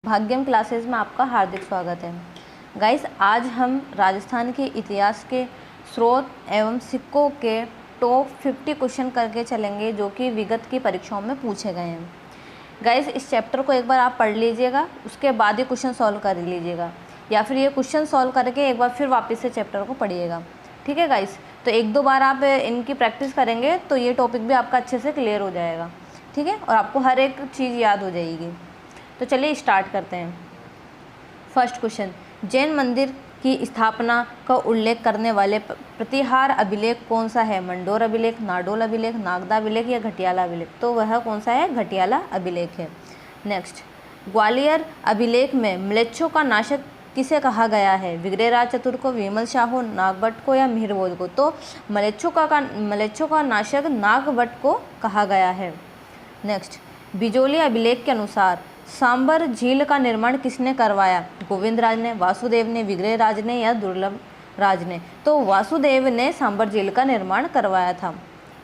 Bhagyam classes में आपका हार्दिक स्वागत है। गाइस, आज हम राजस्थान के इतिहास के स्रोत एवं सिक्कों के टॉप 50 क्वेश्चन करके चलेंगे जो कि विगत की परीक्षाओं में पूछे गए हैं। गाइस, इस चैप्टर को एक बार आप पढ़ लीजिएगा, उसके बाद ये क्वेश्चन सॉल्व कर लीजिएगा, या फिर ये क्वेश्चन सॉल्व करके एक बार फिर वापस से चैप्टर को पढ़िएगा। ठीक है गाइस, तो एक दो बार आप इनकी प्रैक्टिस करेंगे तो ये टॉपिक भी आपका अच्छे से क्लियर हो जाएगा। ठीक है, और आपको हर एक चीज़ याद हो जाएगी। तो चलिए स्टार्ट करते हैं। फर्स्ट क्वेश्चन, जैन मंदिर की स्थापना का उल्लेख करने वाले प्रतिहार अभिलेख कौन सा है? मंडोर अभिलेख, नाडोल अभिलेख, नागदा अभिलेख या घटियाला अभिलेख? तो वह कौन सा है? घटियाला अभिलेख है। नेक्स्ट, ग्वालियर अभिलेख में म्लेच्छों का नाशक किसे कहा गया है? विग्रहराज चतुर्थ को, विमल शाह, नागभट्ट को या मिहिरभोज को? तो म्लेच्छों का नाशक नागभट्ट को कहा गया है। नेक्स्ट, बिजोली अभिलेख के अनुसार सांबर झील का निर्माण किसने करवाया? गोविंद राज ने, वासुदेव ने, विग्रहराज ने या दुर्लभ राज ने? तो वासुदेव ने सांबर झील का निर्माण करवाया था।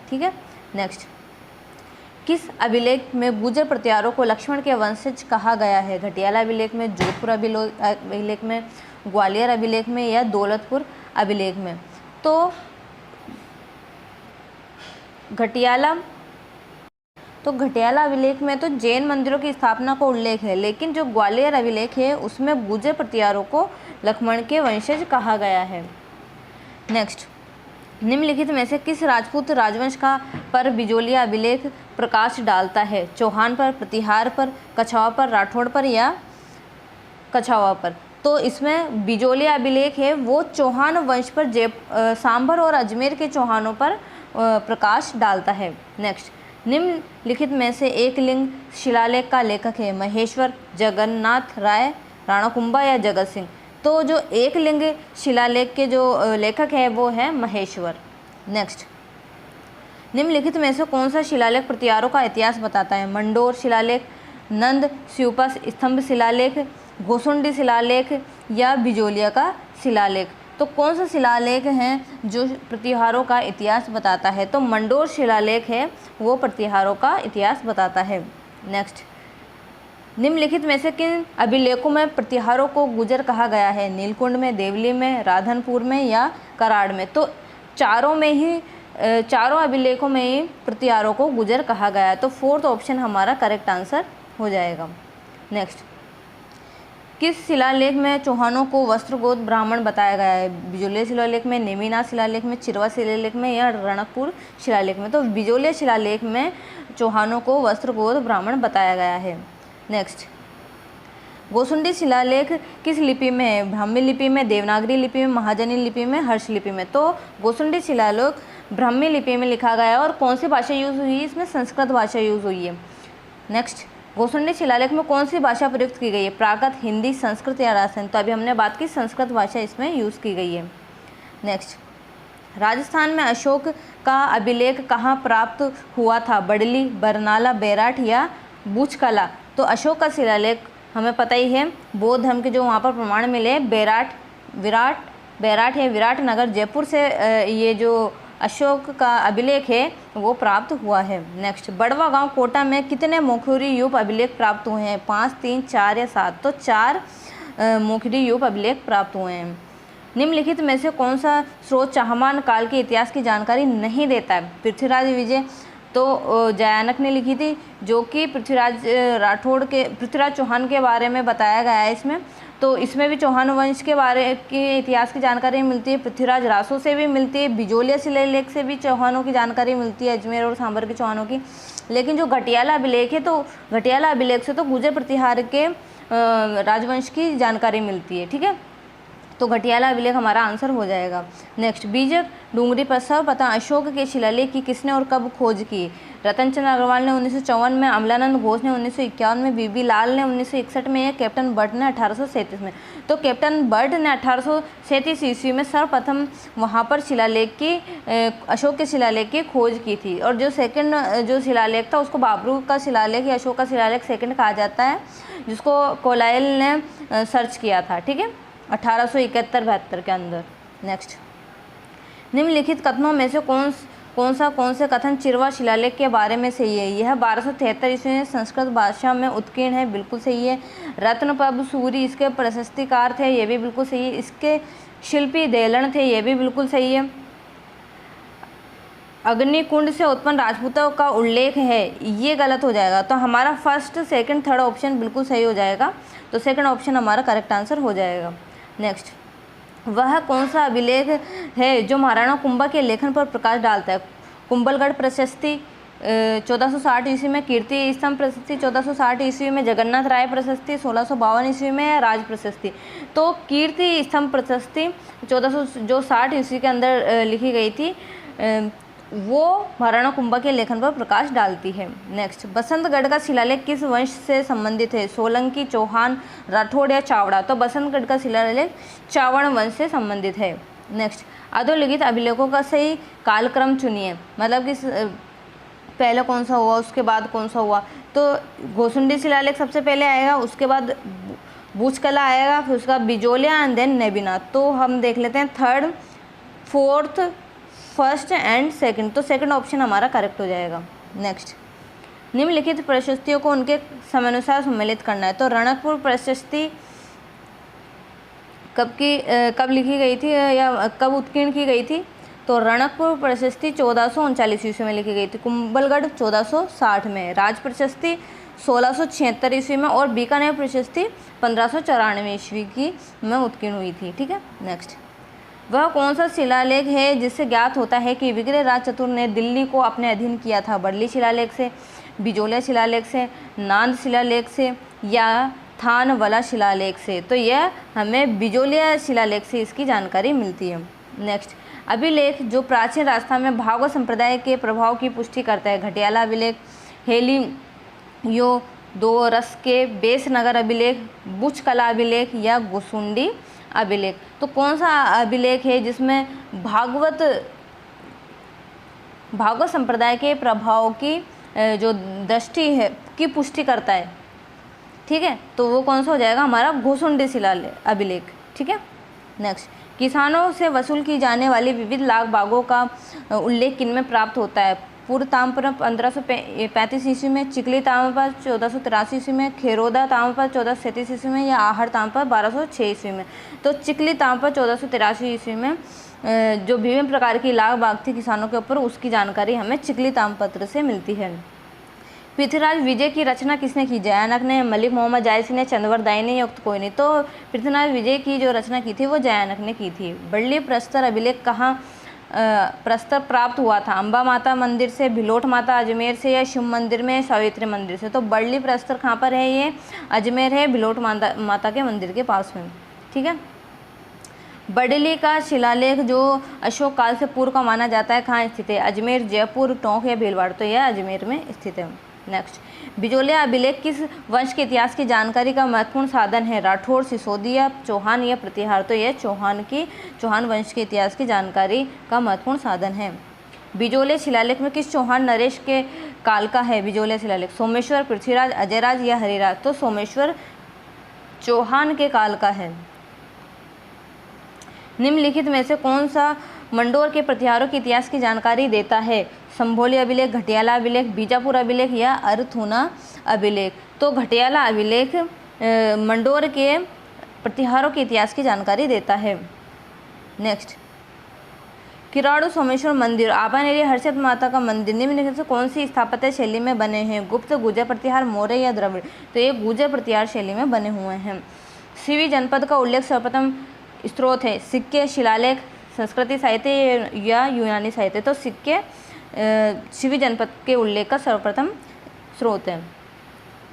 ठीक है। नेक्स्ट, किस अभिलेख में गुर्जर प्रतिहारों को लक्ष्मण के वंशज कहा गया है? घटियाला अभिलेख में, जोधपुर अभिलेख में, ग्वालियर अभिलेख में या दौलतपुर अभिलेख में? तो घटियाला अभिलेख में तो जैन मंदिरों की स्थापना का उल्लेख है, लेकिन जो ग्वालियर अभिलेख है उसमें गुर्जर प्रतिहारों को लक्ष्मण के वंशज कहा गया है। नेक्स्ट, निम्नलिखित में से किस राजपूत राजवंश का पर बिजोलिया अभिलेख प्रकाश डालता है? चौहान पर, प्रतिहार पर, कछावा पर, राठौड़ पर या कछावा पर? तो इसमें बिजोलिया अभिलेख है वो चौहान वंश पर, सांभर और अजमेर के चौहानों पर प्रकाश डालता है। नेक्स्ट, निम्नलिखित में से एक लिंग शिलालेख का लेखक है? महेश्वर, जगन्नाथ राय, राणा कुंभा या जगत सिंह? तो जो एक लिंग शिलालेख के जो लेखक है वो है महेश्वर। नेक्स्ट, निम्नलिखित में से कौन सा शिलालेख प्रतिहारों का इतिहास बताता है? मंडोर शिलालेख, नंद स्यूपा स्तंभ शिलालेख, घोसुंडी शिलालेख या बिजोलिया का शिलालेख? तो कौन सा शिलालेख है जो प्रतिहारों का इतिहास बताता है? तो मंडोर शिलालेख है वो प्रतिहारों का इतिहास बताता है। नेक्स्ट, निम्नलिखित में से किन अभिलेखों में प्रतिहारों को गुर्जर कहा गया है? नीलकुंड में, देवली में, राधनपुर में या कराड़ में? तो चारों अभिलेखों में ही प्रतिहारों को गुर्जर कहा गया है। तो फोर्थ ऑप्शन हमारा करेक्ट आंसर हो जाएगा। नेक्स्ट, किस शिलालेख में चौहानों को वस्त्रगोत ब्राह्मण बताया गया है? बिजोलिया शिलालेख में, नेमिनाथ शिलालेख में, चिरवा शिलालेख में या रणकपुर शिलालेख में? तो बिजोलिया शिलालेख में चौहानों को वस्त्रगोत ब्राह्मण बताया गया है। नेक्स्ट, घोसुंडी शिलालेख किस लिपि में है? ब्राह्मी लिपि में, देवनागरी लिपि में, महाजनी लिपि में, हर्ष लिपि में? तो घोसुंडी शिलालेख ब्राह्मी लिपि में लिखा गया है। और कौन सी भाषा यूज़ हुई है? इसमें संस्कृत भाषा यूज़ हुई है। नेक्स्ट, घोसुंडी शिलालेख में कौन सी भाषा प्रयुक्त की गई है? प्राकृत, हिंदी, संस्कृत या राजस्थानी? तो अभी हमने बात की संस्कृत भाषा इसमें यूज़ की गई है। नेक्स्ट, राजस्थान में अशोक का अभिलेख कहाँ प्राप्त हुआ था? बडली, बरनाला, बैराठ या बूचकला? तो अशोक का शिलालेख हमें पता ही है, बौद्ध धर्म के जो वहाँ पर प्रमाण मिले बैराठ या विराट नगर जयपुर से ये जो अशोक का अभिलेख है वो प्राप्त हुआ है। नेक्स्ट, बड़वा गांव कोटा में कितने मोखरी युग अभिलेख प्राप्त हुए हैं? 5, 3, 4 या 7? तो 4 मोखरी युग अभिलेख प्राप्त हुए हैं। निम्नलिखित में से कौन सा स्रोत चाहमान काल के इतिहास की जानकारी नहीं देता है? पृथ्वीराज विजय तो जयानक ने लिखी थी, जो कि पृथ्वीराज चौहान के बारे में बताया गया है इसमें। तो इसमें भी चौहान वंश के बारे के इतिहास की जानकारी मिलती है, पृथ्वीराज रासो से भी मिलती है, बिजोलिया शिलालेख से भी चौहानों की जानकारी मिलती है, अजमेर और सांभर के चौहानों की। लेकिन जो घटियाला अभिलेख है तो घटियाला अभिलेख से तो गुर्जर प्रतिहार के राजवंश की जानकारी मिलती है। ठीक है, तो घटियाला अभिलेख हमारा आंसर हो जाएगा। नेक्स्ट, बीजक डूंगरी पर सर्वप्रथम अशोक के शिलालेख की किसने और कब खोज की? रतन चंद्र अग्रवाल ने 1954 में, अमलानंद घोष ने 1951 में, बीबी लाल ने 1961 में या कैप्टन बर्ट ने 1837 में? तो कैप्टन बर्ट ने 1837 ईस्वी में सर्वप्रथम वहाँ पर अशोक के शिलालेख की खोज की थी। और जो सेकंड जो शिलालेख था उसको बाबरू का शिलालेख या अशोक का शिलालेख सेकंड कहा जाता है, जिसको कोलाइल ने सर्च किया था। ठीक है, 1871-72 के अंदर। नेक्स्ट, निम्नलिखित कथनों में से कौन से कथन चिरवा शिलालेख के बारे में सही है? यह 1273 ईस्वी में संस्कृत भाषा में उत्कीर्ण है, बिल्कुल सही है। रत्नप्रभ सूरी इसके प्रशस्तिकार थे, ये भी बिल्कुल सही है। इसके शिल्पी देलन थे, ये भी बिल्कुल सही है। अग्निकुंड से उत्पन्न राजपूतों का उल्लेख है, ये गलत हो जाएगा। तो हमारा फर्स्ट, सेकंड, थर्ड ऑप्शन बिल्कुल सही हो जाएगा। तो सेकंड ऑप्शन हमारा करेक्ट आंसर हो जाएगा। नेक्स्ट, वह कौन सा अभिलेख है जो महाराणा कुंभा के लेखन पर प्रकाश डालता है? कुंभलगढ़ प्रशस्ति 1460 ईस्वी में, कीर्ति स्तंभ प्रशस्ति 1460 ईस्वी में, जगन्नाथ राय प्रशस्ति 1652 ईस्वी में, राज प्रशस्ति। तो कीर्ति स्तंभ प्रशस्ति 1460 ईस्वी के अंदर लिखी गई थी, वो महाराणा कुंभा के लेखन पर प्रकाश डालती है। नेक्स्ट, बसंतगढ़ का शिलालेख किस वंश से संबंधित है? सोलंकी, चौहान, राठौड़ या चावड़ा? तो बसंतगढ़ का शिलालेख चावड़ वंश से संबंधित है। नेक्स्ट, अधोलिखित अभिलेखों का सही कालक्रम चुनिए, मतलब कि पहले कौन सा हुआ, उसके बाद कौन सा हुआ। तो घोसुंडी शिलालेख सबसे पहले आएगा, उसके बाद भूजकला आएगा, फिर उसका बिजोलिया एंड देन नेबिनाथ। तो हम देख लेते हैं third, fourth, first and second. तो सेकंड ऑप्शन हमारा करेक्ट हो जाएगा। नेक्स्ट, निम्नलिखित प्रशस्तियों को उनके समयानुसार सम्मिलित करना है। तो रणकपुर प्रशस्ति कब लिखी गई थी या कब उत्कीर्ण की गई थी? तो रणकपुर प्रशस्ति 1439 ईस्वी में लिखी गई थी, कुंभलगढ़ 1460 में, राज प्रशस्ति 1676 ईस्वी में और बीकानेर प्रशस्ति 1594 ईस्वी की में उत्कीर्ण हुई थी। ठीक है। नेक्स्ट, वह कौन सा शिलालेख है जिससे ज्ञात होता है कि विग्रह राज चतुर ने दिल्ली को अपने अधीन किया था? बर्ली शिलालेख से, बिजोलिया शिलालेख से, नांद शिलालेख से या थानवाला शिलालेख से? तो यह हमें बिजोलिया शिलालेख से इसकी जानकारी मिलती है। नेक्स्ट, अभिलेख जो प्राचीन राजस्थान में भागवत संप्रदाय के प्रभाव की पुष्टि करता है? घटियाला अभिलेख, हेली यो दो रस के बेसनगर अभिलेख, बुचकला अभिलेख या गोसुंडी अभिलेख? तो कौन सा अभिलेख है जिसमें भागवत संप्रदाय के प्रभाव की जो दृष्टि है की पुष्टि करता है? ठीक है, तो वो कौन सा हो जाएगा हमारा? घोसुंडी शिलालेख अभिलेख। ठीक है। नेक्स्ट, किसानों से वसूल की जाने वाली विविध लाख बागों का उल्लेख किनमें प्राप्त होता है? पूर्व ताम्रपत्र 1535 ईस्वी में, चिकली ताम्रपत्र 1483 ईस्वी में, खेरोदा ताम्रपत्र 1437 ईस्वी में या आहड़ ताम्रपत्र 1206 ईस्वी में? तो चिकली ताम्रपत्र 1483 ईस्वी में जो विभिन्न प्रकार की लाख बाग थी किसानों के ऊपर, उसकी जानकारी हमें चिकली ताम्रपत्र से मिलती है। पृथ्वीराज विजय की रचना किसने की? जयानक ने, मलिक मोहम्मद जायसी ने, चंद्रवर दाई ने या कोई नहीं? तो पृथ्वीराज विजय की जो रचना की थी वो जयानक ने की थी। बर्ली प्रस्तर अभिलेख कहाँ प्रस्तर प्राप्त हुआ था? अंबा माता मंदिर से, भिलोट माता अजमेर से या शिव मंदिर में, सावित्री मंदिर से? तो बर्ली प्रस्तर कहाँ पर है? ये अजमेर है, भिलोट माता के मंदिर के पास में। ठीक है। बर्ली का शिलालेख जो अशोक काल से पूर्व का माना जाता है कहाँ स्थित है? अजमेर, जयपुर, टोंक या भीलवाड़? तो यह अजमेर में स्थित है। नेक्स्ट, बिजोलिया अभिलेख किस वंश के इतिहास की जानकारी का महत्वपूर्ण साधन है? राठौड़, सिसोदिया, चौहान या प्रतिहार? तो यह चौहान वंश के इतिहास की जानकारी का महत्वपूर्ण साधन है। बिजोलिया शिलालेख में किस चौहान नरेश के काल का है बिजोलिया शिलालेख? सोमेश्वर, पृथ्वीराज, अजयराज या हरिराज? तो सोमेश्वर चौहान के काल का है। निम्नलिखित में से कौन सा मंडोर के प्रतिहारों के इतिहास की जानकारी देता है? संभोली अभिलेख, घटियाला अभिलेख, बीजापुर अभिलेख या अरथुना अभिलेख? तो घटियाला अभिलेख मंडोर के प्रतिहारों के इतिहास की जानकारी देता है। नेक्स्ट, किराड़ू सोमेश्वर मंदिर, आबानेरी हर्षद माता का मंदिर निम्नलिखित से कौन सी स्थापत्य शैली में बने हैं? गुप्त, गुर्जर प्रतिहार, मौर्य या द्रविड़? तो ये गुर्जर प्रतिहार शैली में बने हुए हैं। शिवी जनपद का उल्लेख सर्वप्रथम स्रोत है? सिक्के, शिलालेख, संस्कृति साहित्य या यूनानी साहित्य? तो सिक्के शिवी जनपद के उल्लेख का सर्वप्रथम स्रोत है।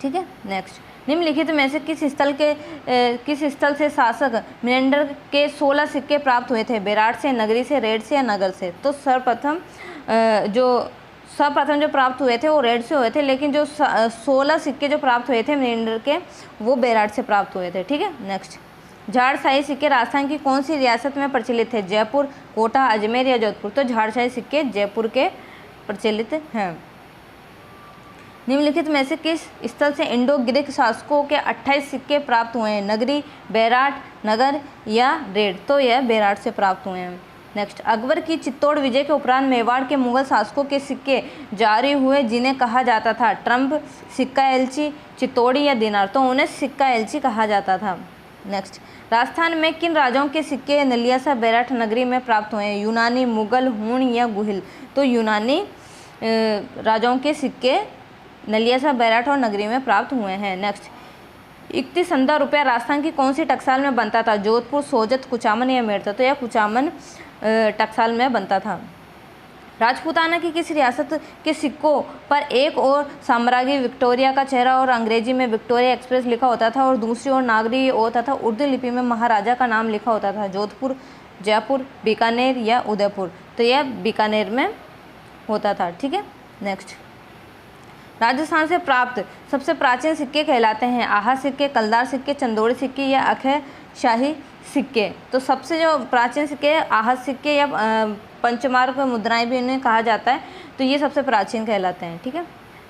ठीक है। नेक्स्ट, निम्नलिखित में से किस स्थल से शासक मेनेंडर के 16 सिक्के प्राप्त हुए थे? बेराट से, नगरी से, रेड से या नगर से? तो सर्वप्रथम जो प्राप्त हुए थे वो रेड से हुए थे, लेकिन जो 16 सिक्के जो प्राप्त हुए थे मेनेंडर के वो बेराट से प्राप्त हुए थे। ठीक है। नेक्स्ट, झाड़शाही सिक्के राजस्थान की कौन सी रियासत में प्रचलित है? जयपुर, कोटा, अजमेर या जोधपुर? तो झाड़शाही सिक्के जयपुर के प्रचलित हैं। निम्नलिखित में से किस स्थल से इंडो ग्रीक शासकों के 28 सिक्के प्राप्त हुए हैं? नगरी, बेराट, नगर या रेड? तो यह बेराट से प्राप्त हुए हैं। नेक्स्ट, अकबर की चित्तौड़ विजय के उपरांत मेवाड़ के मुगल शासकों के सिक्के जारी हुए जिन्हें कहा जाता था ट्रम्प, सिक्का एलची, चित्तौड़ी या दिनार, तो उन्हें सिक्का एलची कहा जाता था। नेक्स्ट, राजस्थान में किन राजाओं के सिक्के नलियासा बैराठ नगरी में प्राप्त हुए हैं? यूनानी, मुगल, हूण या गुहिल, तो यूनानी राजाओं के सिक्के नलियासा बैराठ और नगरी में प्राप्त हुए हैं। नेक्स्ट, 31 रुपया राजस्थान की कौन सी टकसाल में बनता था? जोधपुर, सोजत, कुचामन या मेड़ता, तो यह कुचामन टकसाल में बनता था। राजपूताना की किस रियासत के सिक्कों पर एक और साम्राज्ञी विक्टोरिया का चेहरा और अंग्रेजी में विक्टोरिया एक्सप्रेस लिखा होता था और दूसरी ओर नागरी और तथा उर्दू लिपि में महाराजा का नाम लिखा होता था? जोधपुर, जयपुर, बीकानेर या उदयपुर, तो यह बीकानेर में होता था। ठीक है। नेक्स्ट, राजस्थान से प्राप्त सबसे प्राचीन सिक्के कहलाते हैं आहा सिक्के, कलदार सिक्के, चंदौड़ी सिक्के या अक्षय शाही सिक्के, तो सबसे जो प्राचीन सिक्के आहा सिक्के या पंचमार्क मुद्राएं भी इन्हें कहा जाता है, तो ये सबसे प्राचीन कहलाते हैं। ठीक है।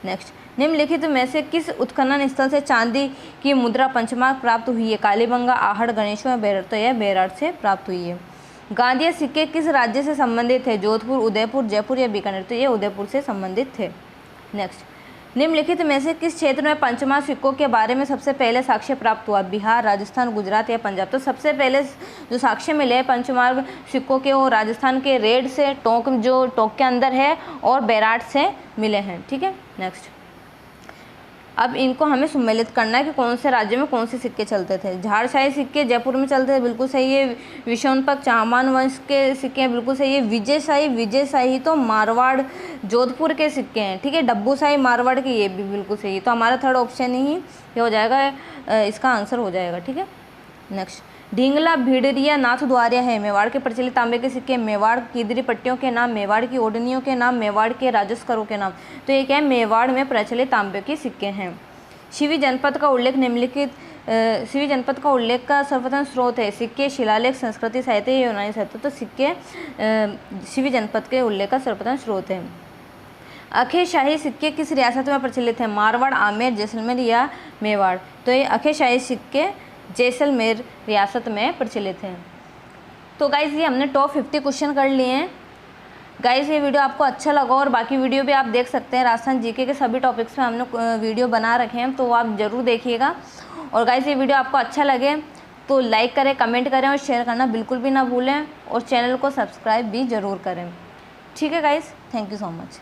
नेक्स्ट, निम्नलिखित में से किस उत्खनन स्थल से चांदी की मुद्रा पंचमार्क प्राप्त हुई है? कालीबंगा, आहड़, गणेशो या बेरठ, तो यह बेरठ से प्राप्त हुई है। गांधिया सिक्के किस राज्य से संबंधित थे? जोधपुर, उदयपुर, जयपुर या बीकानेर, तो ये उदयपुर से संबंधित थे। नेक्स्ट, निम्नलिखित में से किस क्षेत्र में पंचमार्क सिक्कों के बारे में सबसे पहले साक्ष्य प्राप्त हुआ? बिहार, राजस्थान, गुजरात या पंजाब, तो सबसे पहले जो साक्ष्य मिले पंचमार्क सिक्कों के वो राजस्थान के रेड से, टोंक जो टोंक के अंदर है, और बैराठ से मिले हैं। ठीक है। नेक्स्ट, अब इनको हमें सम्मिलित करना है कि कौन से राज्य में कौन से सिक्के चलते थे। झाड़शाही सिक्के जयपुर में चलते थे, बिल्कुल सही है। विशोनपक चाहमान वंश के सिक्के हैं, बिल्कुल सही है। विजयशाही तो मारवाड़ जोधपुर के सिक्के हैं। ठीक है। डब्बूशाही मारवाड़ के, ये भी बिल्कुल सही है। तो हमारा थर्ड ऑप्शन ही ये हो जाएगा, इसका आंसर हो जाएगा। ठीक है। नेक्स्ट, ढींगला, भिड़रिया, नाथ द्वारिया है मेवाड़ के प्रचलित तांबे के सिक्के। मेवाड़ कीदरी पट्टियों के नाम, मेवाड़ की ओढ़नियों के नाम, मेवाड़ के राजस्करों के नाम, तो ये क्या है? मेवाड़ में प्रचलित तांबे के सिक्के हैं। शिवी जनपद का उल्लेख निम्नलिखित शिवी जनपद का उल्लेख का सर्वप्रथम स्रोत है? सिक्के, शिलालेख, संस्कृति साहित्य या यूनानी साहित्य, तो सिक्के शिवी जनपद के उल्लेख का सर्वप्रथम स्रोत है। अक्षय शाही सिक्के किस रियासत में प्रचलित हैं? मारवाड़, आमेर, जैसलमेर या मेवाड़, तो ये अक्षय शाही सिक्के जैसलमेर रियासत में प्रचलित हैं। तो गाइज़ ये हमने टॉप 50 क्वेश्चन कर लिए हैं। गाइज़ ये वीडियो आपको अच्छा लगा और बाकी वीडियो भी आप देख सकते हैं। राजस्थान जीके के सभी टॉपिक्स पे हमने वीडियो बना रखे हैं, तो आप ज़रूर देखिएगा। और गाइज़ ये वीडियो आपको अच्छा लगे तो लाइक करें, कमेंट करें और शेयर करना बिल्कुल भी ना भूलें, और चैनल को सब्सक्राइब भी ज़रूर करें। ठीक है guys, thank you so much.